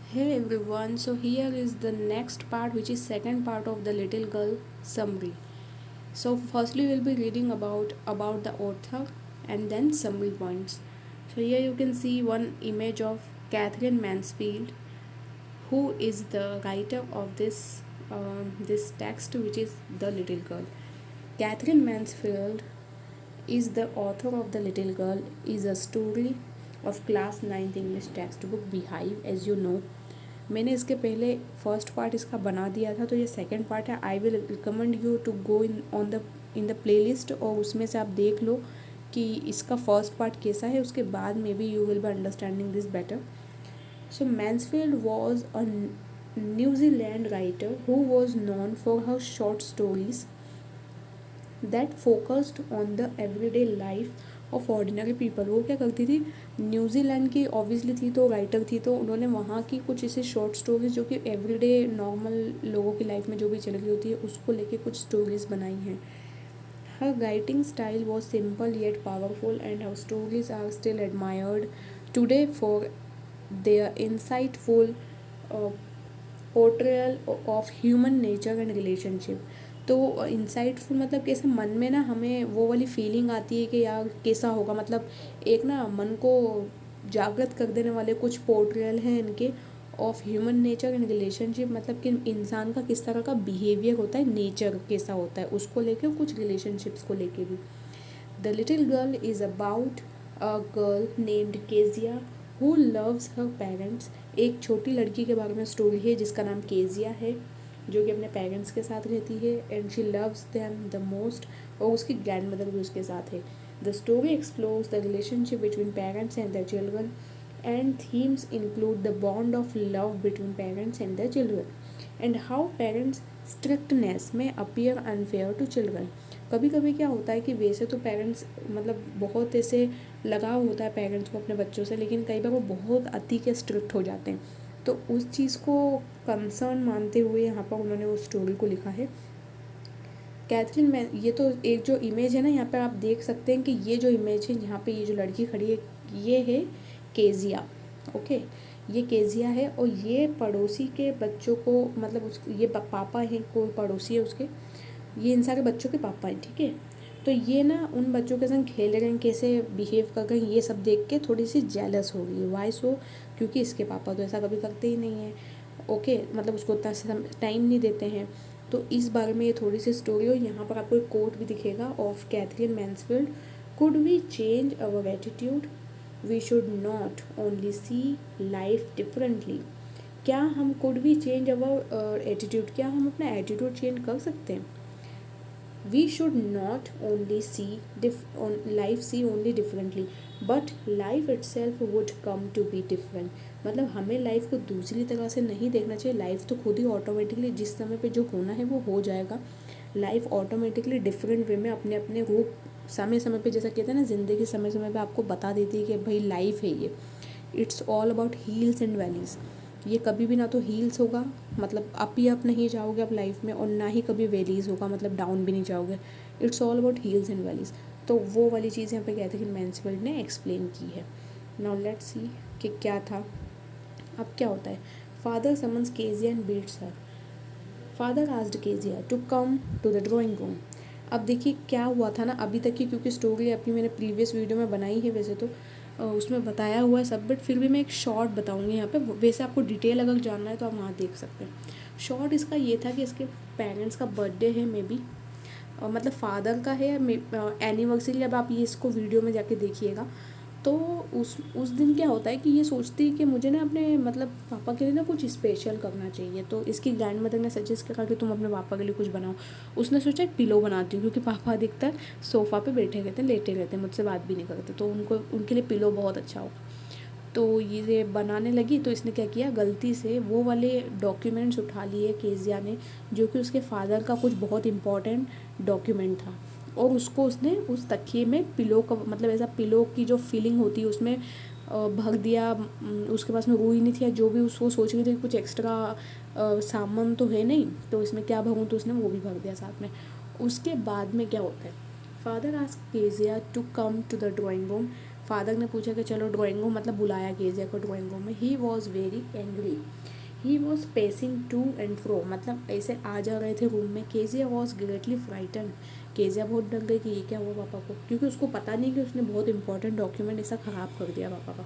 Hey everyone, so here is the next part, which is second part of the little girl summary. So firstly we'll be reading about the author and then summary points. So here you can see one image of Catherine Mansfield, who is the writer of this text, which is the little girl. Catherine Mansfield is the author of The Little Girl is a story of class 9th English textbook Beehive, as you know. मैंने इसके पहले first part इसका बना दिया था, तो ये second part है. I will recommend you to go in the playlist और उसमें से आप देख लो कि इसका फर्स्ट पार्ट कैसा है. उसके बाद may be you will be understanding this better. So Mansfield was a New Zealand writer who was known for her short stories that focused on the everyday life of ordinary people. वो क्या करती थी, New Zealand की obviously थी, तो writer थी, तो उन्होंने वहाँ की कुछ ऐसे शॉर्ट स्टोरीज जो कि एवरीडे नॉर्मल लोगों की लाइफ में जो भी चल रही होती है उसको लेके कुछ स्टोरीज बनाई हैं. Her writing style was simple yet powerful and her stories are still admired today for their insightful uh, portrayal of human nature and relationship. तो इंसाइटफुल मतलब कैसे, मन में ना हमें वो वाली फीलिंग आती है कि यार कैसा होगा, मतलब एक ना मन को जागृत कर देने वाले कुछ पोर्ट्रेयल हैं इनके of human nature and relationship. मतलब कि इंसान का किस तरह का बिहेवियर होता है, नेचर कैसा होता है, उसको लेके कुछ रिलेशनशिप्स को लेके भी. The little girl is about a girl named Kezia who loves her parents. एक छोटी लड़की के बारे में स्टोरी है जिसका नाम केजिया है, जो कि अपने पेरेंट्स के साथ रहती है. And she loves them the most, और उसकी ग्रैंड मदर भी उसके साथ है. The story explores the relationship between parents and the children and themes include the bond of love between parents and the children and how parents strictness में appear unfair to children. कभी कभी क्या होता है कि वैसे तो पेरेंट्स मतलब बहुत ऐसे लगाव होता है पेरेंट्स को अपने बच्चों से, लेकिन कई बार वो बहुत अति के स्ट्रिक्ट हो जाते हैं. तो उस चीज़ को कंसर्न मानते हुए यहाँ पर उन्होंने उस स्टोरी को लिखा है. कैथरीन में ये तो एक जो इमेज है ना, यहाँ पर आप देख सकते हैं कि ये जो इमेज है यहाँ पे ये जो लड़की खड़ी है ये है केजिया. ओके, ये केजिया है और ये पड़ोसी के बच्चों को मतलब उस ये पापा है, कोई पड़ोसी है उसके, ये इन सारे बच्चों के पापा हैं. ठीक है, तो ये ना उन बच्चों के संग खेल रहे हैं, कैसे बिहेव कर रहे हैं, ये सब देख के थोड़ी सी जेलस हो गई है. वाई सो, क्योंकि इसके पापा तो ऐसा कभी करते ही नहीं है. ओके, मतलब उसको उतना टाइम नहीं देते हैं. तो इस बारे में ये थोड़ी सी स्टोरी. और यहाँ पर आपको एक कोट भी दिखेगा of Katherine Mansfield. Could we change our attitude, we should not only see life differently. क्या हम could we change our attitude, क्या हम अपना एटीट्यूड चेंज कर सकते हैं. We should not only see only differently, but life itself would come to be different. मतलब हमें लाइफ को दूसरी तरह से नहीं देखना चाहिए. लाइफ तो खुद ही ऑटोमेटिकली जिस समय पे जो होना है वो हो जाएगा. लाइफ ऑटोमेटिकली डिफरेंट वे में अपने अपने रूप समय समय पे, जैसा कहते हैं ना, ज़िंदगी समय समय पे आपको बता देती है कि भाई लाइफ है ये. It's all about heels and valleys. ये कभी भी ना तो हील्स होगा, मतलब अप ही अप नहीं जाओगे आप लाइफ में, और ना ही कभी वैलीज होगा, मतलब डाउन भी नहीं जाओगे. It's all about heels and valleys. तो वो वाली चीज़ यहाँ पे कैथरीन मैन्सफील्ड ने एक्सप्लेन की है. नाउ लेट्स सी कि क्या था. अब क्या होता है, father summons Kezia and beats her. Father asked Kezia to come to the drawing room. अब देखिए क्या हुआ था ना अभी तक की, क्योंकि स्टोरी अपनी मैंने प्रीवियस वीडियो में बनाई है वैसे तो, उसमें बताया हुआ है सब, बट फिर भी मैं एक शॉर्ट बताऊंगी यहाँ पे. वैसे आपको डिटेल अगर जानना है तो आप वहाँ देख सकते हैं. शॉर्ट इसका ये था कि इसके पेरेंट्स का बर्थडे है मे बी, मतलब फादर का है एनिवर्सरी. अब आप ये इसको वीडियो में जाके देखिएगा. तो उस दिन क्या होता है कि ये सोचती है कि मुझे ना अपने मतलब पापा के लिए ना कुछ स्पेशल करना चाहिए. तो इसकी ग्रैंड मदर ने सजेस्ट करा कि तुम अपने पापा के लिए कुछ बनाओ. उसने सोचा एक पिलो बनाती हूँ, क्योंकि पापा अधिकतर सोफ़ा पे बैठे रहते हैं, लेटे रहते हैं, मुझसे बात भी नहीं करते, तो उनको उनके लिए पिलो बहुत अच्छा होगा. तो ये बनाने लगी. तो इसने क्या किया, गलती से वो वाले डॉक्यूमेंट्स उठा लिए केजिया ने, जो कि उसके फादर का कुछ बहुत इंपॉर्टेंट डॉक्यूमेंट था, और उसको उसने उस तकिए में पिलो का मतलब ऐसा पिलो की जो फीलिंग होती है उसमें भर दिया. उसके पास में वो ही नहीं थी, जो भी उसको सोच रही थी कुछ एक्स्ट्रा सामान तो है नहीं, तो इसमें क्या भरूँ, तो उसने वो भी भर दिया साथ में. उसके बाद में क्या होता है, father asked Kezia to come to the drawing room. फादर ने पूछा कि चलो ड्राइंग रूम, मतलब बुलाया केजिया को ड्राइंग रूम में। He was very angry, he was pacing to and fro, मतलब ऐसे आ जा रहे थे रूम में। Kezia was greatly frighten, Kezia बहुत डर गई कि ये क्या हुआ पापा को, क्योंकि उसको पता नहीं कि उसने बहुत इंपॉर्टेंट डॉक्यूमेंट ऐसा ख़राब कर दिया पापा का।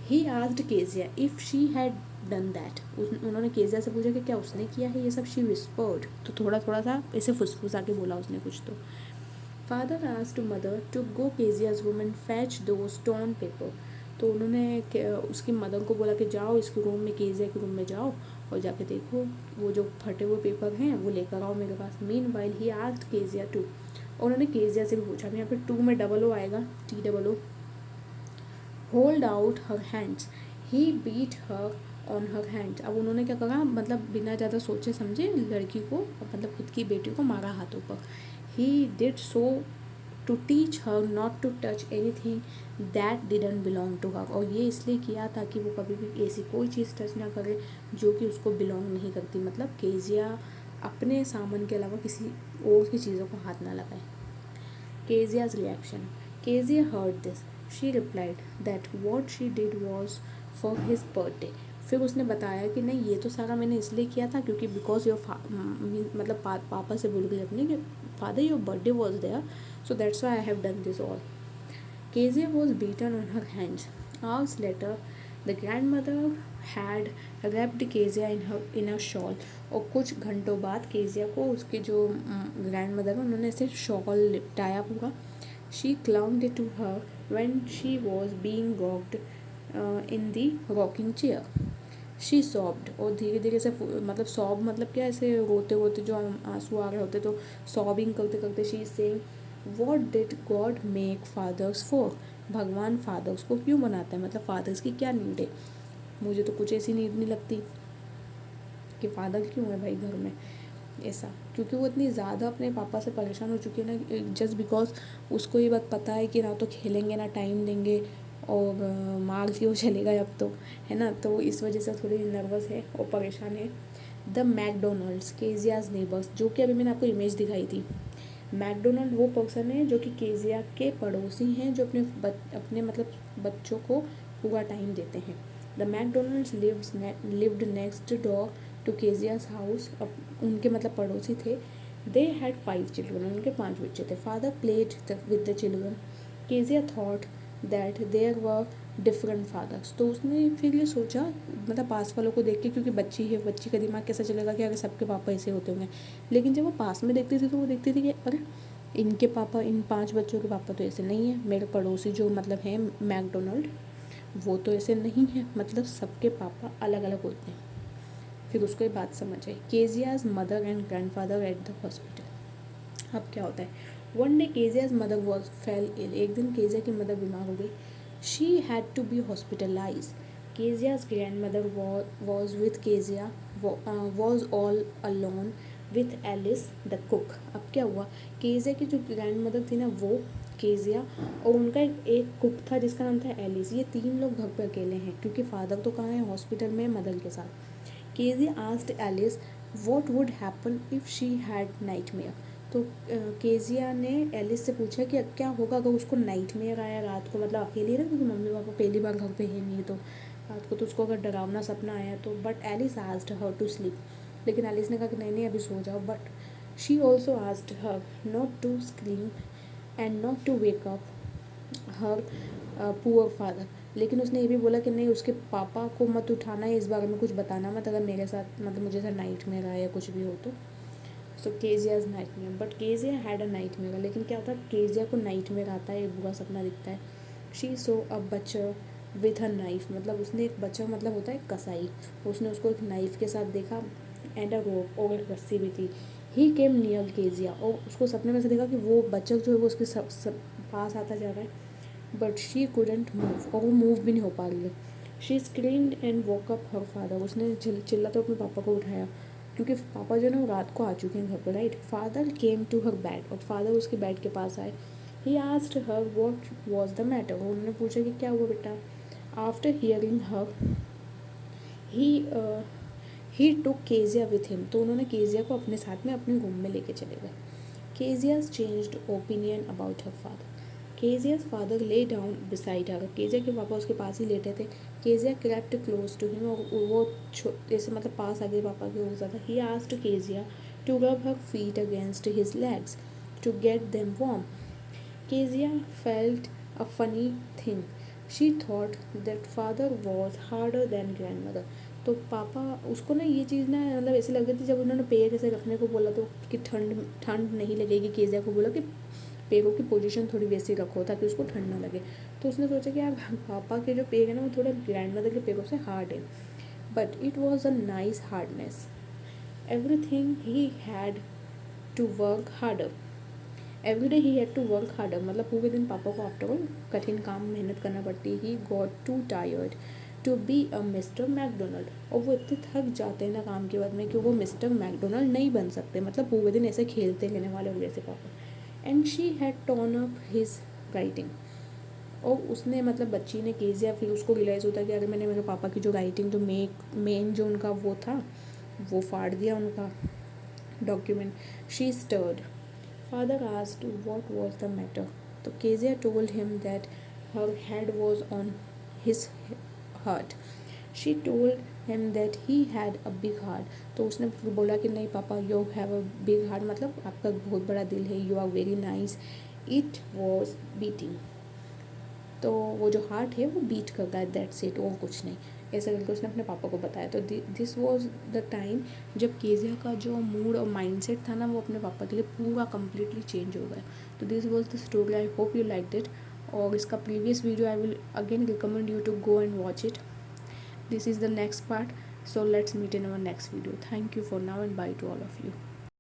ही asked Kezia if she had done that, उन्होंने केजिया से पूछा कि क्या उसने किया है ये सब। शी विस्पर्ड, तो थोड़ा थोड़ा सा ऐसे फुसफुसा के बोला उसने कुछ तो। Father asked mother to go Kezia's room and fetch do stone paper, तो उन्होंने उसकी मदर को बोला कि जाओ इसके रूम में, केजिया के रूम में जाओ और जाके देखो वो जो फटे हुए पेपर हैं वो लेकर आओ मेरे पास। Meanwhile he asked Kezia to, उन्होंने केजिया से भी पूछा, यहाँ पे टू में डबल ओ आएगा, TOO, hold out her hands, he beat her on her hands. अब उन्होंने क्या कहा, मतलब बिना ज़्यादा सोचे समझे लड़की को, मतलब खुद की बेटी को मारा हाथों पर। He did so to teach her not to touch anything that didn't belong to her, और ये इसलिए किया ताकि वो कभी भी ऐसी कोई चीज़ टच ना करे जो कि उसको बिलोंग नहीं करती, मतलब केजिया अपने सामान के अलावा किसी और की चीज़ों को हाथ ना लगाए। केजिया's reaction, Kezia heard this. She replied that what she did was for his birthday. फिर उसने बताया कि नहीं ये तो सारा मैंने इसलिए किया था क्योंकि बिकॉज योर मतलब पापा से बोल गई अपने कि father your birthday was there, so that's why I have done this all. Kezia was beaten on her hands. Hours later, the grandmother had wrapped Kezia in a shawl. और कुछ घंटों बाद केजिया को उसके जो ग्रैंड मदर है उन्होंने ऐसे शॉल लिपटाया पूरा। She clung to her when she was being rocked in the rocking chair. She sobbed, और धीरे धीरे से मतलब सॉब मतलब क्या, ऐसे रोते रोते जो आंसू आ रहे होते तो सॉबिंग करते करते she saying what did God make fathers for, भगवान फादर्स को क्यों बनाता है, मतलब फादर्स की क्या नीड है। मुझे तो कुछ ऐसी नीड नहीं लगती कि फादर क्यों है भाई घर में ऐसा, क्योंकि वो इतनी ज़्यादा अपने पापा से परेशान हो चुकी है ना, जस्ट बिकॉज उसको ये बात पता है कि ना तो खेलेंगे ना टाइम देंगे और मार के वो चलेगा अब तो, है ना, तो इस वजह से थोड़ी नर्वस है और परेशान है। द मैकडोनल्ड्स, केजियाज नेबर्स, जो कि अभी मैंने आपको इमेज दिखाई थी। मैकडोनल्ड वो पर्सन है जो कि केजिया के पड़ोसी हैं, जो अपने मतलब बच्चों को पूरा टाइम देते हैं। The McDonalds lived next door to Kezia's house, अब उनके मतलब पड़ोसी थे। दे हैड 5 चिल्ड्रन, उनके 5 बच्चे थे। Father played with the children, Kezia thought that there were different fathers, तो उसने फिर ये सोचा, मतलब पास वालों को देख के, क्योंकि बच्ची है, बच्ची का दिमाग कैसा चलेगा कि अगर सबके पापा ऐसे होते होंगे, लेकिन जब वो पास में देखती थी तो वो देखती थी कि अरे इनके पापा, इन 5 बच्चों के पापा तो ऐसे नहीं है, मेरे पड़ोसी जो मतलब हैं मैकडोनल्ड वो तो ऐसे नहीं है, मतलब सबके पापा अलग अलग होते हैं। फिर उसको ये बात समझ आई। Kezia's mother and grandfather at the hospital. अब क्या होता है, one day Kezia's mother was fell ill, एक दिन केजिया की मदर बीमार हो गई। She had to be hospitalize. Kezia's grandmother was with Kezia, was all alone with Alice the cook. अब क्या हुआ, केजिया की जो ग्रैंड मदर थी ना वो केजिया, और उनका एक कुक था जिसका नाम था एलिस, ये 3 लोग घर पे अकेले हैं क्योंकि फादर तो कहाँ है, हॉस्पिटल में, मदर के साथ। Kezia asked Alice what would happen if she had nightmare, तो केजिया ने एलिस से पूछा कि क्या होगा अगर उसको नाइटमेयर आया रात को, मतलब अकेली ना, क्योंकि मम्मी पापा पहली बार घर पे है नहीं, तो रात को तो उसको अगर डरावना सपना आया तो। But Alice asked her to sleep, लेकिन एलिस ने कहा कि नहीं नहीं अभी सो जाओ। But she also asked her not to scream and not to wake up her poor father, लेकिन उसने ये भी बोला कि नहीं उसके पापा को मत उठाना है, इस बारे में कुछ बताना मत अगर मेरे साथ, मतलब मुझे ऐसा नाइट में रहा या कुछ भी हो तो। सो केजियाज नाइट में, but Kezia had a night में, लेकिन क्या होता है केजिया को नाइट में आता है, एक बुरा सपना दिखता है। She so a बच्चर with a knife, मतलब उसने एक बच्चा, मतलब होता है कसाई, उसने उसको एक नाइफ के साथ देखा, एंड अ रोप, और एक रस्सी भी थी। ही केम नियर केजिया, और उसको सपने में से देखा कि वो बच्चा जो है वो उसके सब पास आता जा रहा है, बट शी कुडेंट मूव, और वो मूव भी नहीं हो पा रही है। She screamed and walk up her father, उसने चिल्लाते अपने पापा को उठाया, क्योंकि पापा जो है ना वो रात को आ चुके हैं घर पर, right. Father came to her bed, और फादर उसके बेड के पास आए। He asked her what was the matter, उन्होंने पूछा कि क्या हुआ बेटा। After hearing her he took Kezia with him, तो उन्होंने केजिया को अपने साथ में अपने रूम में लेके चले गए। Kezia's changed opinion about her father, Kezia's father lay down beside her. Kezia के पापा उसके पास ही लेटे थे. Kezia crept close to him, और वो जैसे मतलब पास आ गए पापा के हो ज़्यादा. He asked Kezia to rub her feet against his legs to get them warm. Kezia felt a funny thing. She thought that father was harder than grandmother. तो पापा उसको ना ये चीज़ ना मतलब ऐसी लग रही थी, जब उन्होंने पैर ऐसे रखने को बोला तो कि ठंड ठंड नहीं लगेगी. केजिया को बोला कि पैरों की पोजीशन थोड़ी वैसी रखो ताकि उसको ठंड ना लगे. तो उसने सोचा कि यार पापा के जो पैर है ना वो थोड़े ग्रैंड मदर के पैरों से हार्ड है. But it was a nice hardness. Everything he had to work harder. Every day he had to work harder. मतलब पूरे दिन पापा को आफ्टर ऑल कठिन काम मेहनत करना पड़ती. He got too tired to be a Mr McDonald. और वो इतने थक जाते हैं ना काम के बाद में कि वो मिस्टर मैकडोनल्ड नहीं बन सकते. मतलब पूरे दिन ऐसे खेलते रहने वाले हो जैसे पापा. And she had turn up his writing. और उसने मतलब बच्ची ने केजिया फिर उसको रियलाइज़ होता कि अगर मैंने मेरे पापा की जो राइटिंग जो मेन जो उनका वो था वो फाड़ दिया उनका document. She stirred. Father asked what was the matter. तो Kezia told him that her head was on his heart. She told him that he had a big heart. तो उसने बोला कि नहीं पापा, you have a big heart, मतलब आपका बहुत बड़ा दिल है. You are very nice. It was beating. तो वो जो हार्ट है वो बीट कर रहा है, दैट्स इट, और कुछ नहीं. ऐसा करके उसने अपने पापा को बताया. तो दिस वॉज द टाइम जब केजिया का जो मूड और माइंडसेट था ना वो अपने पापा के लिए पूरा कम्प्लीटली चेंज हो गया. तो this was the story. I hope you like it. और इसका previous video I will again recommend you to go and watch it. This is the next part. So let's meet in our next video. Thank you for now and bye to all of you.